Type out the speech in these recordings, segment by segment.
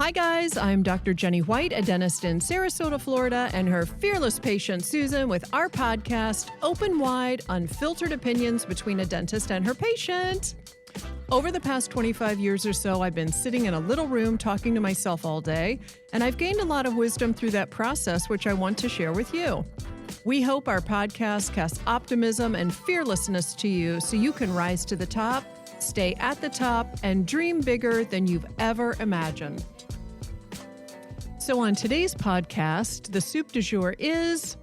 Hi guys, I'm Dr. Jenny White, a dentist in Sarasota, Florida, and her fearless patient Susan with our podcast, Open Wide, Unfiltered Opinions Between a Dentist and Her Patient. Over the past 25 years or so, I've been sitting in a little room talking to myself all day, and I've gained a lot of wisdom through that process, which I want to share with you. We hope our podcast casts optimism and fearlessness to you so you can rise to the top, stay at the top, and dream bigger than you've ever imagined. So on today's podcast, the soup du jour is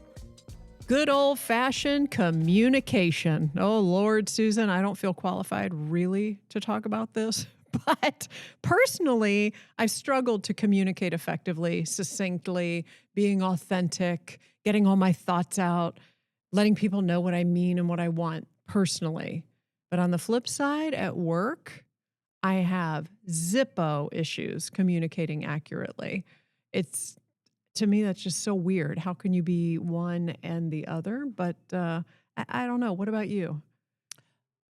good old-fashioned communication. Oh, Lord, Susan, I don't feel qualified really to talk about this. But personally, I've struggled to communicate effectively, succinctly, being authentic, getting all my thoughts out, letting people know what I mean and what I want personally. But on the flip side, at work, I have Zippo issues communicating accurately. To me, that's just so weird. How can you be one and the other? But I don't know. What about you?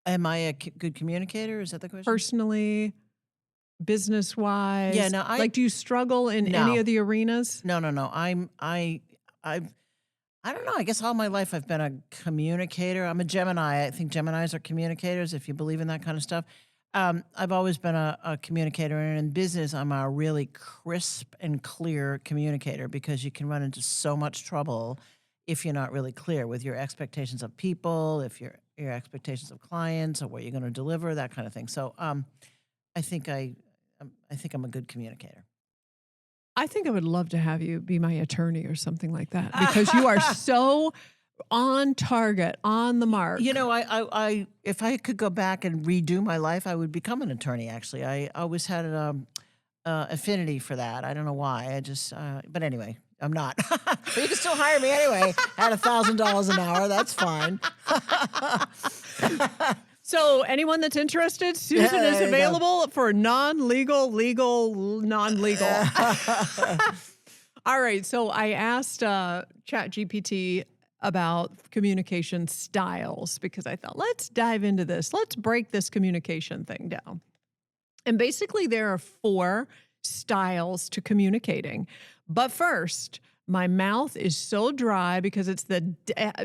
Am I a good communicator? Is that the question? Personally, business-wise? Yeah, no, do you struggle in any of the arenas? No. I don't know. I guess all my life I've been a communicator. I'm a Gemini. I think Geminis are communicators, if you believe in that kind of stuff. I've always been a communicator, and in business, I'm a really crisp and clear communicator because you can run into so much trouble if you're not really clear with your expectations of people, if your expectations of clients, or what you're going to deliver, that kind of thing. So, I think I'm a good communicator. I think I would love to have you be my attorney or something like that because you are so on target, on the mark. You know, I if I could go back and redo my life, I would become an attorney. Actually, I always had an affinity for that. I don't know why. I just, but anyway, I'm not. But you can still hire me anyway at $1,000 an hour. That's fine. So anyone that's interested, Susan is available for non-legal, legal, non-legal. All right. So I asked ChatGPT about communication styles because I thought, let's dive into this. Let's break this communication thing down. And basically there are 4 styles to communicating. But first, my mouth is so dry because it's the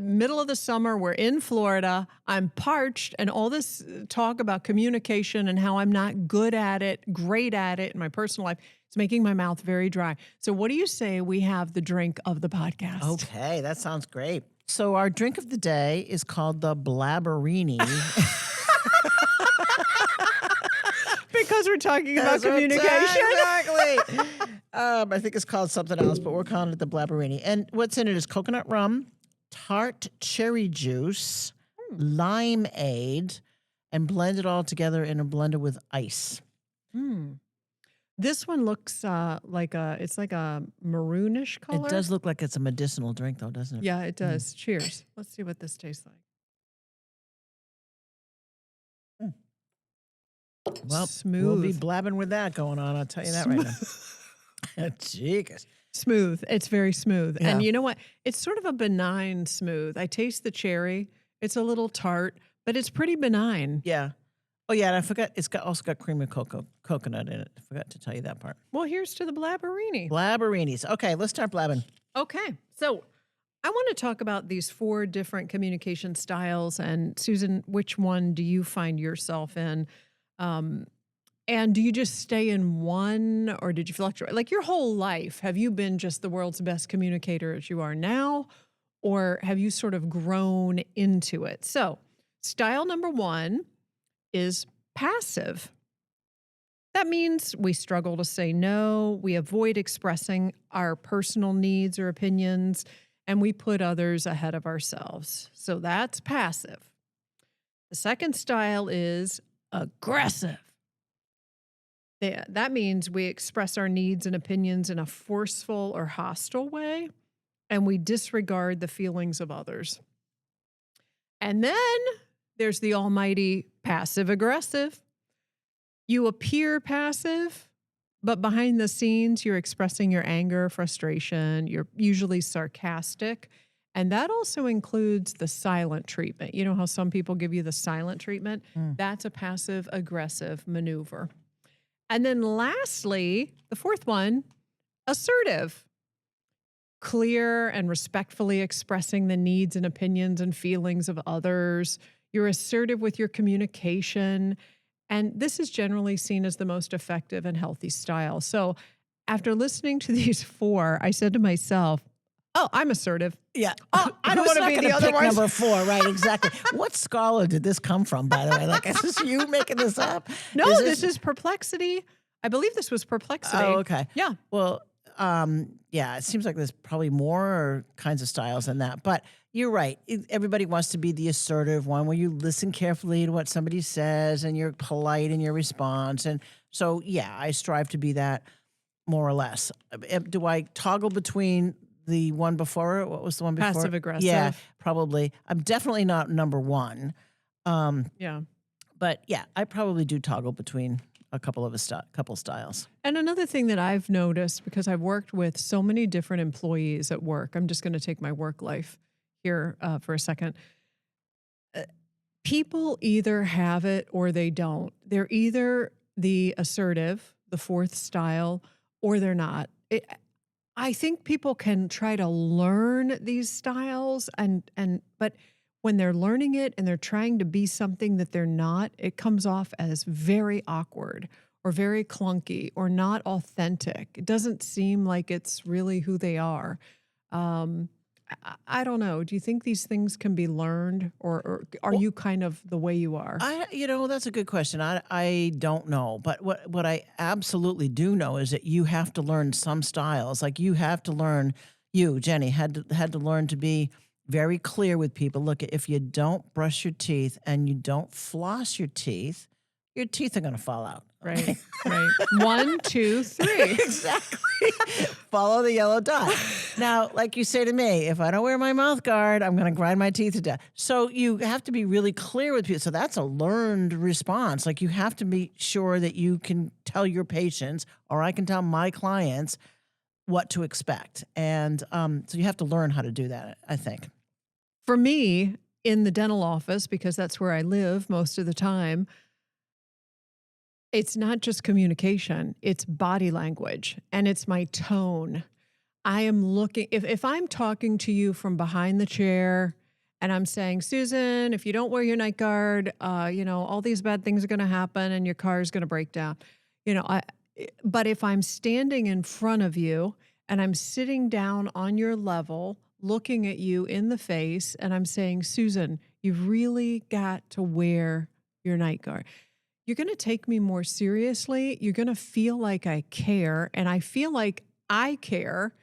middle of the summer. We're in Florida. I'm parched, and all this talk about communication and how I'm not good at it, great at it in my personal life is making my mouth very dry. So what do you say we have the drink of the podcast? Okay, that sounds great. So our drink of the day is called the Blabberini. Because we're talking about communication. Exactly. I think it's called something else, but we're calling it the Blabberini. And what's in it is coconut rum, tart cherry juice, limeade, and blend it all together in a blender with ice. This one looks it's like a maroonish color. It does look like it's a medicinal drink, though, doesn't it? Yeah, it does. Cheers. Let's see what this tastes like. Well, smooth. We'll be blabbing with that going on. I'll tell you that right now. Jeez. Smooth. It's very smooth. Yeah. And you know what? It's sort of a benign smooth. I taste the cherry. It's a little tart, but it's pretty benign. Yeah. Oh, yeah, and I forgot, also got cream of coconut in it. I forgot to tell you that part. Well, here's to the Blabberini. Blabberinis. Okay, let's start blabbing. Okay. So I want to talk about these 4 different communication styles. And Susan, which one do you find yourself in? And do you just stay in one, or did you fluctuate? Like your whole life, have you been just the world's best communicator as you are now, or have you sort of grown into it? So style number 1 is passive. That means we struggle to say no, we avoid expressing our personal needs or opinions, and we put others ahead of ourselves. So that's passive. The second style is aggressive. That means we express our needs and opinions in a forceful or hostile way, and we disregard the feelings of others. And then there's the almighty passive-aggressive. You appear passive, but behind the scenes, you're expressing your anger, frustration. You're usually sarcastic. And that also includes the silent treatment. You know how some people give you the silent treatment? That's a passive-aggressive maneuver. And then lastly, the fourth one, assertive. Clear and respectfully expressing the needs and opinions and feelings of others. You're assertive with your communication. And this is generally seen as the most effective and healthy style. So after listening to these four, I said to myself, oh, I'm assertive. Yeah. Oh, I don't want to be the other pick ones. number 4, right? Exactly. What scholar did this come from, by the way? Like, is this you making this up? No, this is Perplexity. I believe this was Perplexity. Oh, okay. Yeah. Well, yeah, it seems like there's probably more kinds of styles than that. But you're right. Everybody wants to be the assertive one where you listen carefully to what somebody says and you're polite in your response. And so, yeah, I strive to be that more or less. Do I toggle between the one before it? What was the one before? Passive aggressive. Yeah, probably. I'm definitely not number 1. Yeah. But yeah, I probably do toggle between a couple of couple styles. And another thing that I've noticed, because I've worked with so many different employees at work, I'm just going to take my work life here for a second. People either have it or they don't. They're either the assertive, the fourth style, or they're not. I think people can try to learn these styles, but when they're learning it and they're trying to be something that they're not, it comes off as very awkward or very clunky or not authentic. It doesn't seem like it's really who they are. I don't know. Do you think these things can be learned, or are you kind of the way you are? That's a good question. I don't know, but what I absolutely do know is that you have to learn some styles. Like you have to learn. You, Jenny, had to learn to be very clear with people. Look, if you don't brush your teeth and you don't floss your teeth are going to fall out. Right, right. 1, 2, 3. Exactly. Follow the yellow dot. Now, like you say to me, if I don't wear my mouth guard, I'm going to grind my teeth to death. So you have to be really clear with people. So that's a learned response. Like you have to be sure that you can tell your patients, or I can tell my clients, what to expect. And so you have to learn how to do that, I think. For me, in the dental office, because that's where I live most of the time, it's not just communication, it's body language and it's my tone. I am looking, if I'm talking to you from behind the chair and I'm saying, Susan, if you don't wear your night guard, all these bad things are going to happen and your car is going to break down. But if I'm standing in front of you and I'm sitting down on your level, looking at you in the face, and I'm saying, Susan, you've really got to wear your night guard. You're going to take me more seriously. You're going to feel like I care. And I feel like I care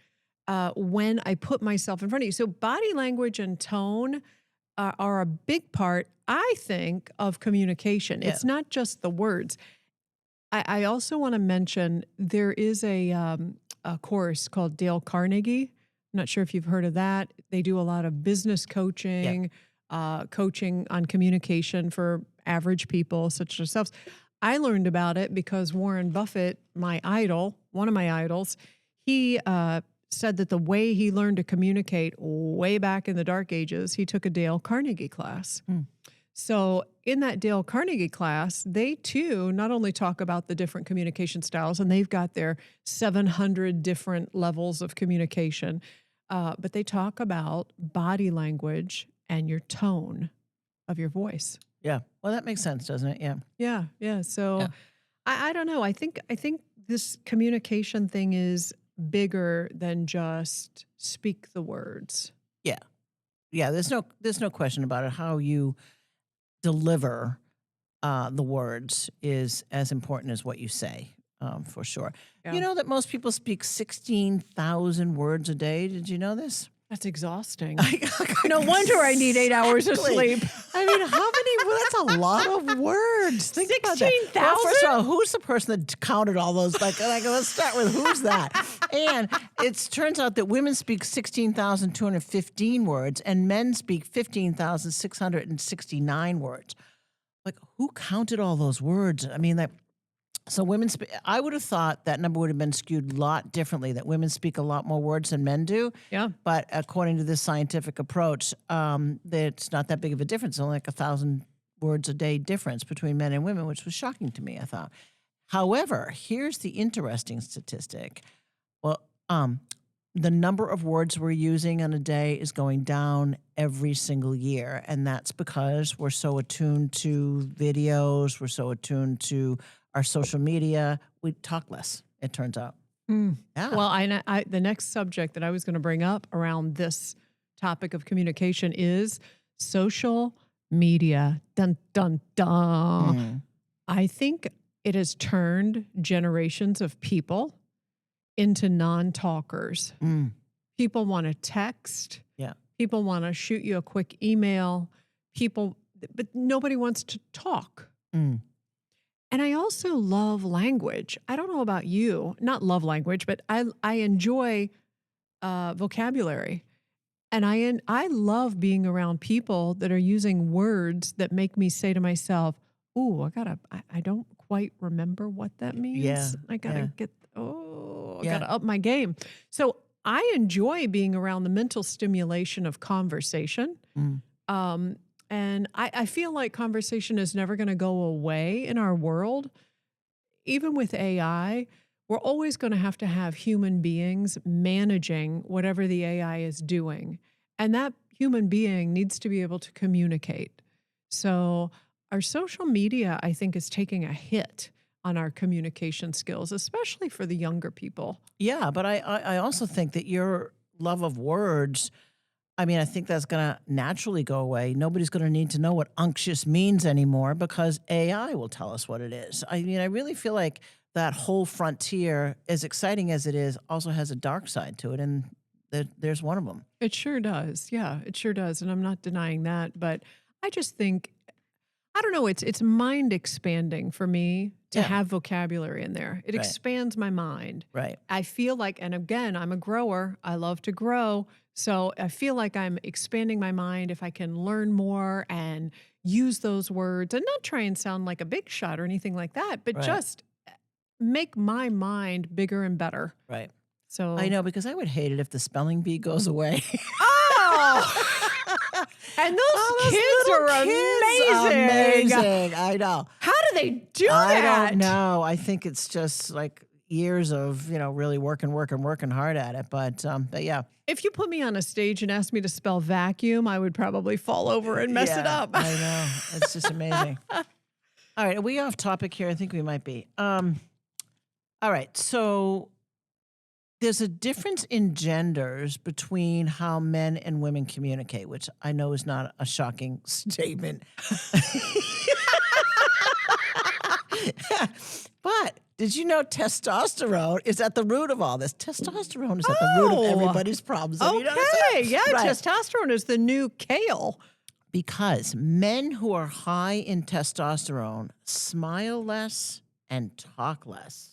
when I put myself in front of you. So body language and tone are a big part, I think, of communication. Yeah. It's not just the words. I also want to mention there is a course called Dale Carnegie. I'm not sure if you've heard of that. They do a lot of business coaching, coaching on communication for average people such as ourselves. I learned about it because Warren Buffett, my idol, one of my idols, he said that the way he learned to communicate way back in the dark ages, he took a Dale Carnegie class. So in that Dale Carnegie class, they too not only talk about the different communication styles, and they've got their 700 different levels of communication, but they talk about body language and your tone of your voice. Yeah. Well, that makes sense, doesn't it? Yeah. Yeah. Yeah. So I don't know. I think this communication thing is bigger than just speak the words. Yeah. Yeah. There's no question about it. How you deliver the words is as important as what you say, for sure. Yeah. You know that most people speak 16,000 words a day. Did you know this? That's exhausting. No wonder I need 8 hours of sleep. I mean, how many? Well, that's a lot of words. Think about that. 16,000? Well, first of all, who's the person that counted all those? Like, let's start with who's that? And it turns out that women speak 16,215 words and men speak 15,669 words. Like, who counted all those words? I mean, so women I would have thought that number would have been skewed a lot differently, that women speak a lot more words than men do. Yeah. But according to this scientific approach, it's not that big of a difference. Only like 1,000 words a day difference between men and women, which was shocking to me, I thought. However, here's the interesting statistic. Well, the number of words we're using in a day is going down every single year. And that's because we're so attuned to videos, we're so attuned to our social media. We talk less, it turns out. Yeah. Well, the next subject that I was going to bring up around this topic of communication is social media. Dun, dun, dun. I think it has turned generations of people into non-talkers. People want to text. Yeah. People want to shoot you a quick email. But nobody wants to talk. And I also love language. I don't know about you, not love language, but I enjoy vocabulary. And I love being around people that are using words that make me say to myself, ooh, I don't quite remember what that means. Yeah, I gotta yeah. I gotta up my game. So I enjoy being around the mental stimulation of conversation. And I feel like conversation is never going to go away in our world. Even with AI, we're always going to have human beings managing whatever the AI is doing. And that human being needs to be able to communicate. So our social media, I think, is taking a hit on our communication skills, especially for the younger people. Yeah, but I also think that your love of words, I mean, I think that's going to naturally go away. Nobody's going to need to know what unctuous means anymore because AI will tell us what it is. I mean, I really feel like that whole frontier, as exciting as it is, also has a dark side to it, and there's one of them. It sure does. Yeah, it sure does. And I'm not denying that. But I just think, I don't know, it's mind expanding for me to have vocabulary in there. It expands my mind. Right. I feel like, and again, I'm a grower. I love to grow. So I feel like I'm expanding my mind if I can learn more and use those words and not try and sound like a big shot or anything like that, but just make my mind bigger and better. Right. So I know, because I would hate it if the spelling bee goes away. Oh! And those kids are amazing. Amazing. I know. How do they do that? I don't know. I think it's just like years of, really working hard at it. But yeah. If you put me on a stage and asked me to spell vacuum, I would probably fall over and mess it up. I know. It's just amazing. All right. Are we off topic here? I think we might be. All right. So there's a difference in genders between how men and women communicate, which I know is not a shocking statement. But did you know testosterone is at the root of all this? Testosterone is at the root of everybody's problems. Have you noticed that? Yeah, Right. testosterone is the new kale. Because men who are high in testosterone smile less and talk less.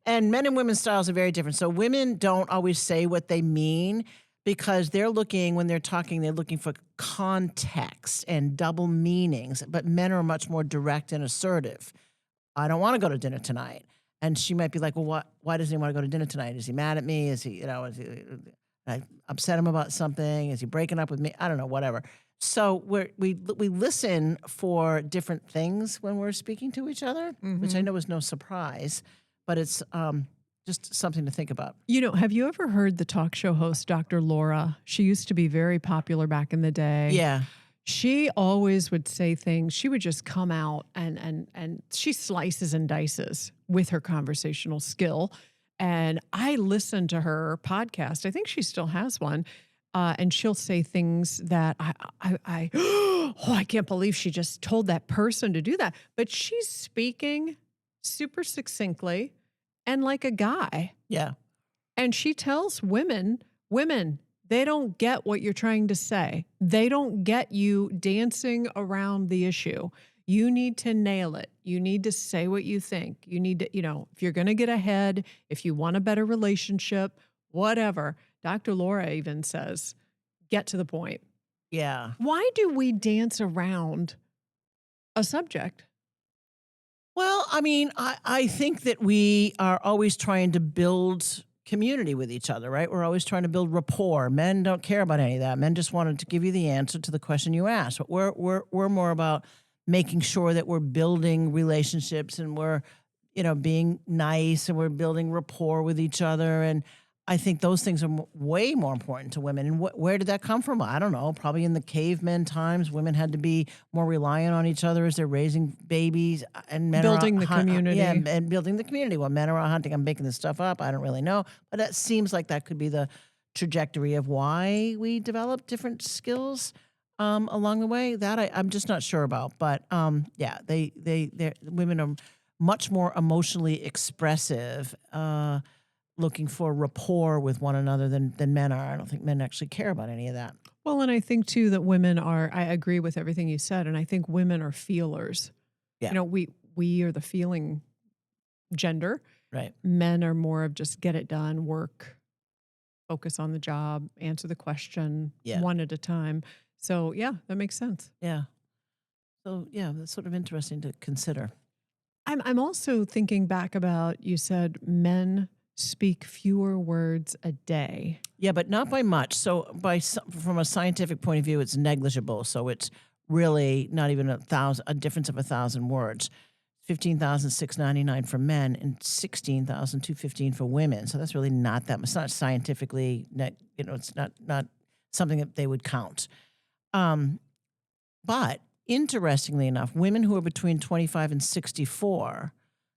And men and women's styles are very different. So women don't always say what they mean because when they're talking, they're looking for context and double meanings. But men are much more direct and assertive. I don't want to go to dinner tonight. And she might be like, well, why doesn't he want to go to dinner tonight? Is he mad at me? Is he, I upset him about something? Is he breaking up with me? I don't know, whatever. So we listen for different things when we're speaking to each other, which I know is no surprise, but it's just something to think about. Have you ever heard the talk show host, Dr. Laura? She used to be very popular back in the day. Yeah. She always would say things. She would just come out and she slices and dices with her conversational skill. And I listened to her podcast. I think she still has one. And she'll say things that I can't believe she just told that person to do that. But she's speaking super succinctly and like a guy. Yeah. And she tells women, they don't get what you're trying to say. They don't get you dancing around the issue. You need to nail it. You need to say what you think. You need to, if you're going to get ahead, if you want a better relationship, whatever. Dr. Laura even says, get to the point. Yeah. Why do we dance around a subject? Well, I mean, I think that we are always trying to build community with each other, right? We're always trying to build rapport. Men don't care about any of that. Men just wanted to give you the answer to the question you asked. But we're more about making sure that we're building relationships and we're, being nice and we're building rapport with each other. And I think those things are way more important to women. And where did that come from? I don't know. Probably in the caveman times, women had to be more reliant on each other as they're raising babies, and men Building are the community. Yeah, and building the community. Well, men are out hunting. I'm making this stuff up. I don't really know, but that seems like that could be the trajectory of why we develop different skills along the way. That I'm just not sure about. But yeah, women are much more emotionally expressive. Looking for rapport with one another than men are. I don't think men actually care about any of that. Well, and I think too that women are, I agree with everything you said, and I think women are feelers. Yeah. We are the feeling gender. Right. Men are more of just get it done, work, focus on the job, answer the question one at a time. So yeah, that makes sense. Yeah. So yeah, that's sort of interesting to consider. I'm also thinking back about, you said men speak fewer words a day. Yeah, but not by much. So from a scientific point of view, it's negligible. So it's really not even a difference of 1,000 words. 15,699 for men and 16,215 for women. So that's really not that much. It's not scientifically, it's not something that they would count. But interestingly enough, women who are between 25 and 64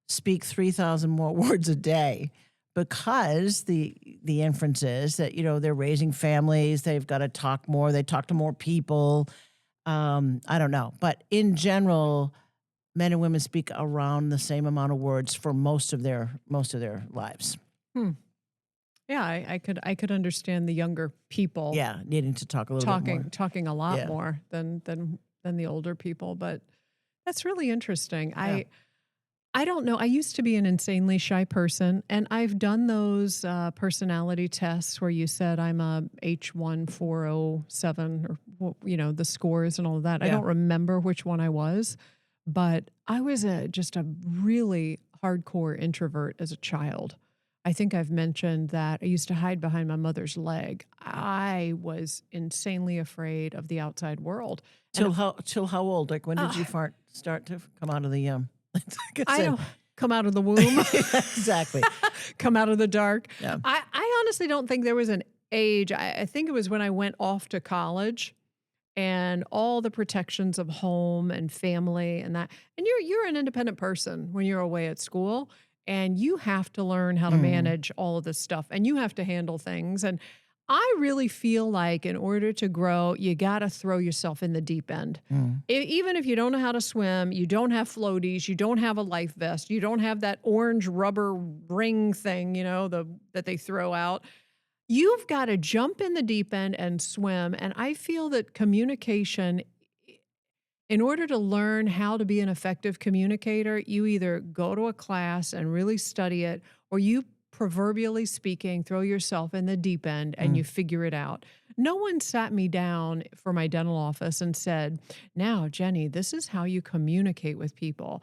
speak 3,000 more words a day, because the inference is that, they're raising families, they've got to talk more, they talk to more people. I don't know. But in general, men and women speak around the same amount of words for most of their lives. Yeah, I could understand the younger people. Yeah, needing to talk a little bit more. Talking a lot more than the older people, but that's really interesting. Yeah. I don't know. I used to be an insanely shy person, and I've done those personality tests where you said I'm a H1407, or the scores and all of that. Yeah. I don't remember which one I was, but I was just a really hardcore introvert as a child. I think I've mentioned that I used to hide behind my mother's leg. I was insanely afraid of the outside world. Till how old? Like, when did you start to come out of the I don't come out of the womb. Exactly. Come out of the dark. Yeah. I honestly don't think there was an age. I think it was when I went off to college and all the protections of home and family and that. And you're an independent person when you're away at school, and you have to learn how to manage all of this stuff, and you have to handle things. And I really feel like in order to grow, you got to throw yourself in the deep end. Even if you don't know how to swim, you don't have floaties, you don't have a life vest, you don't have that orange rubber ring thing, that they throw out. You've got to jump in the deep end and swim. And I feel that communication, in order to learn how to be an effective communicator, you either go to a class and really study it, or you, proverbially speaking, throw yourself in the deep end and you figure it out. No one sat me down for my dental office and said, now, Jenny, this is how you communicate with people.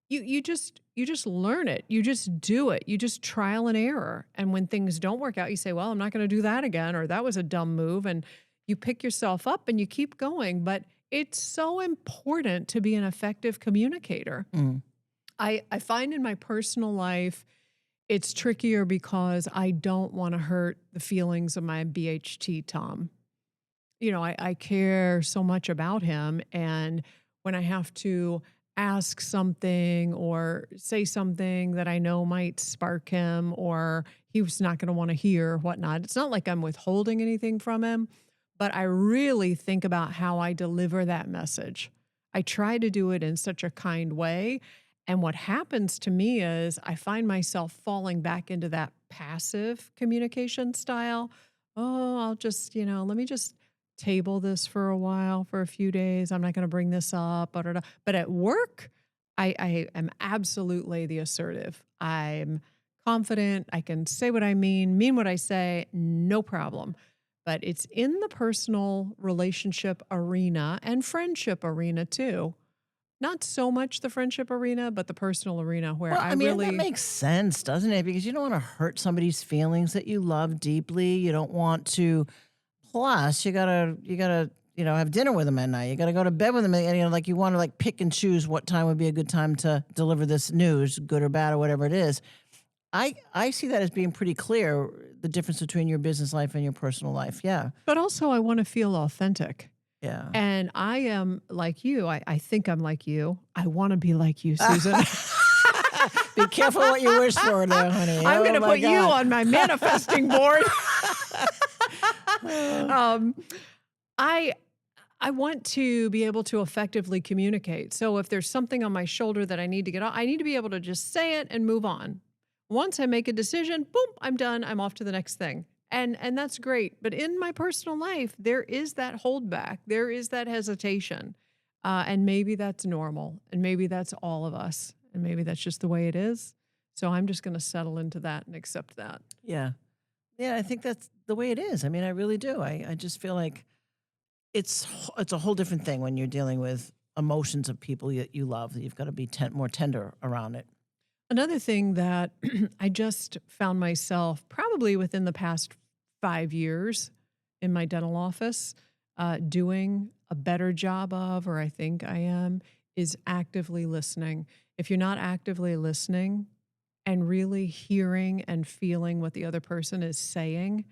You just learn it. You just do it. You just trial and error. And when things don't work out, you say, well, I'm not going to do that again, or that was a dumb move. And you pick yourself up and you keep going. But it's so important to be an effective communicator. I find in my personal life, it's trickier because I don't want to hurt the feelings of my BHT Tom. I care so much about him. And when I have to ask something or say something that I know might spark him, or he was not going to want to hear or whatnot, it's not like I'm withholding anything from him, but I really think about how I deliver that message. I try to do it in such a kind way. And what happens to me is I find myself falling back into that passive communication style. Oh, I'll just, let me just table this for a while, for a few days. I'm not going to bring this up. But at work, I am absolutely the assertive. I'm confident. I can say what I mean what I say, no problem. But it's in the personal relationship arena and friendship arena too. Not so much the friendship arena, but the personal arena where Well, I I mean, really that makes sense, doesn't it? Because you don't want to hurt somebody's feelings that you love deeply. You don't want to. Plus, you gotta, have dinner with them at night. You gotta go to bed with them, and like you want to like pick and choose what time would be a good time to deliver this news, good or bad or whatever it is. I see that as being pretty clear, the difference between your business life and your personal life. Yeah, but also I want to feel authentic. yeah. And I am like you. I think I'm like you. I want to be like you, Susan. Be careful what you wish for, there, honey. I'm Oh, going to my put you God. on my manifesting board. um, I I want to be able to effectively communicate. So if there's something on my shoulder that I need to get off, I need to be able to just say it and move on. Once I make a decision, boom, I'm done. I'm off to the next thing. And that's great. But in my personal life, there is that holdback. There is that hesitation. And maybe that's normal. And maybe that's all of us. And maybe that's just the way it is. So I'm just going to settle into that and accept that. Yeah. Yeah, I think that's the way it is. I mean, I really do. I just feel like it's a whole different thing when you're dealing with emotions of people that you love. You've got to be more tender around it. Another thing that I just found myself probably within the past 5 years in my dental office doing a better job of, or I think I am, is actively listening. If you're not actively listening and really hearing and feeling what the other person is saying,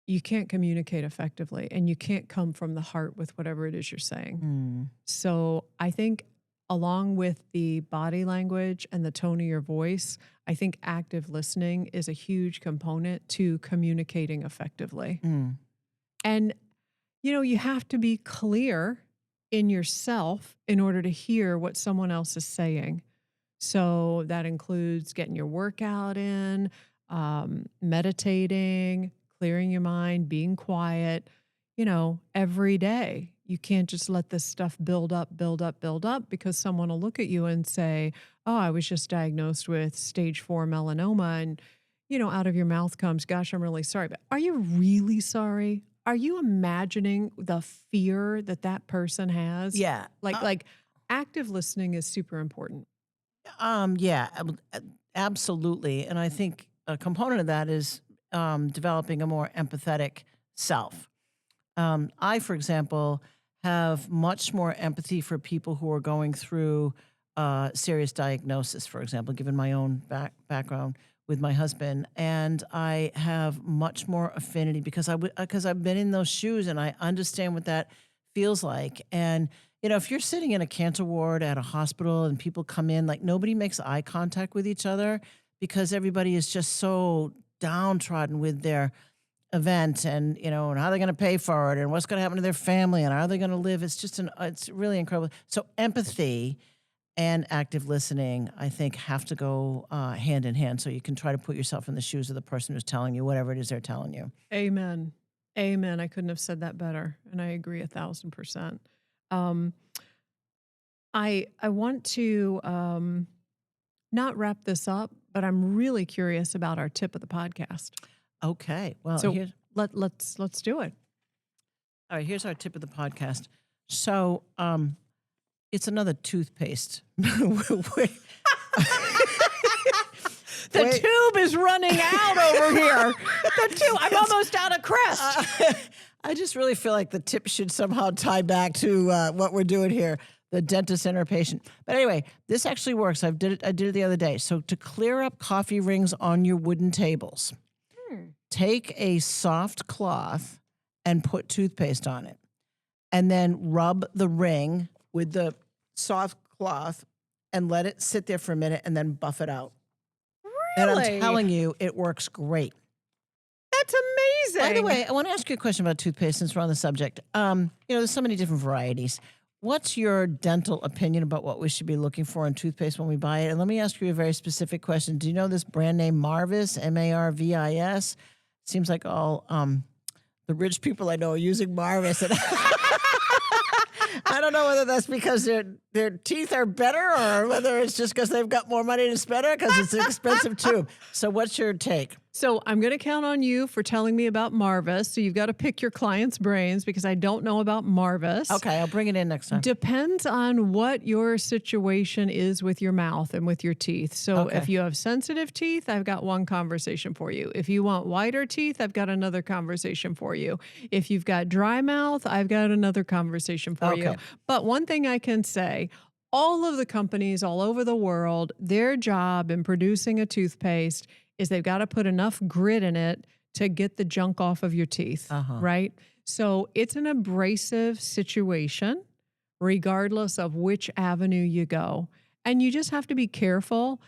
you can't communicate effectively and you can't come from the heart with whatever it is you're saying. Mm. So I think along with the body language and the tone of your voice, I think active listening is a huge component to communicating effectively. Mm. And, you have to be clear in yourself in order to hear what someone else is saying. So that includes getting your workout in, meditating, clearing your mind, being quiet, every day. You can't just let this stuff build up because someone will look at you and say, oh, I was just diagnosed with stage 4 melanoma. And, out of your mouth comes, gosh, I'm really sorry. But are you really sorry? Are you imagining the fear that person has? Yeah. Like active listening is super important. Yeah, absolutely. And I think a component of that is developing a more empathetic self. I, for example, have much more empathy for people who are going through serious diagnosis, for example, given my own background with my husband. And I have much more affinity because I've been in those shoes and I understand what that feels like. And, if you're sitting in a cancer ward at a hospital and people come in, like nobody makes eye contact with each other because everybody is just so downtrodden with their event and, and how they're going to pay for it and what's going to happen to their family and how they're going to live. It's just it's really incredible. So empathy and active listening, I think, have to go hand in hand. So you can try to put yourself in the shoes of the person who's telling you whatever it is they're telling you. Amen. Amen. I couldn't have said that better. And I agree 1,000%. I want to not wrap this up, but I'm really curious about our tip of the podcast. Okay. Well, So let's do it. all right, here's our tip of the podcast. So it's another toothpaste. The tube is running out over here. The tube. I'm almost out of Crest. I just really feel like the tip should somehow tie back to what we're doing here, the dentist and our patient. But anyway, this actually works. I did it the other day. So to clear up coffee rings on your wooden tables, take a soft cloth and put toothpaste on it. And then rub the ring with the soft cloth and let it sit there for a minute and then buff it out. And I'm telling you, it works great. That's amazing. By the way, I want to ask you a question about toothpaste since we're on the subject. There's so many different varieties. What's your dental opinion about what we should be looking for in toothpaste when we buy it? And let me ask you a very specific question. Do you know this brand name Marvis, Marvis? Seems like all the rich people I know are using Marvis. And I don't know whether that's because their teeth are better or whether it's just because they've got more money to spend it because it's an expensive tube. So what's your take? So I'm going to count on you for telling me about Marvis. So you've got to pick your client's brains because I don't know about Marvis. Okay, I'll bring it in next time. Depends on what your situation is with your mouth and with your teeth. So if you have sensitive teeth, I've got one conversation for you. If you want whiter teeth, I've got another conversation for you. If you've got dry mouth, I've got another conversation for you. But one thing I can say, all of the companies all over the world, their job in producing a toothpaste is they've got to put enough grit in it to get the junk off of your teeth, right? So it's an abrasive situation, regardless of which avenue you go. And you just have to be careful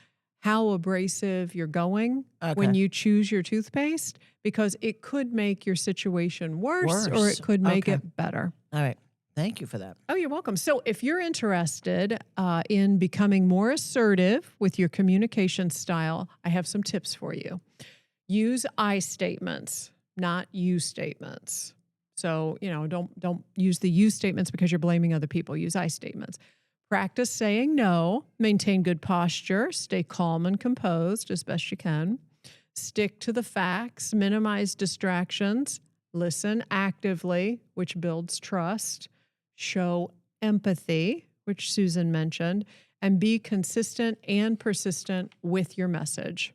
how abrasive you're going when you choose your toothpaste, because it could make your situation worse. Or it could make it better. All right. Thank you for that. Oh, you're welcome. So if you're interested in becoming more assertive with your communication style, I have some tips for you. Use I statements, not you statements. So, don't use the you statements because you're blaming other people. Use I statements. Practice saying no, maintain good posture, stay calm and composed as best you can. Stick to the facts, minimize distractions, listen actively, which builds trust. Show empathy, which Susan mentioned, and be consistent and persistent with your message.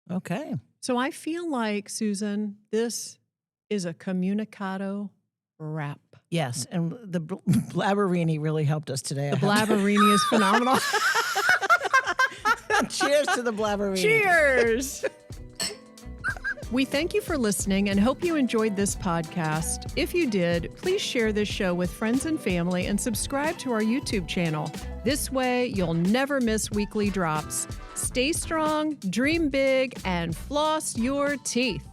Okay. So I feel like, Susan, this is a communicado wrap. Yes, and the blabberini really helped us today. The blabberini is phenomenal. Cheers to the blabberini. Cheers. We thank you for listening and hope you enjoyed this podcast. If you did, please share this show with friends and family and subscribe to our YouTube channel. This way, you'll never miss weekly drops. Stay strong, dream big, and floss your teeth.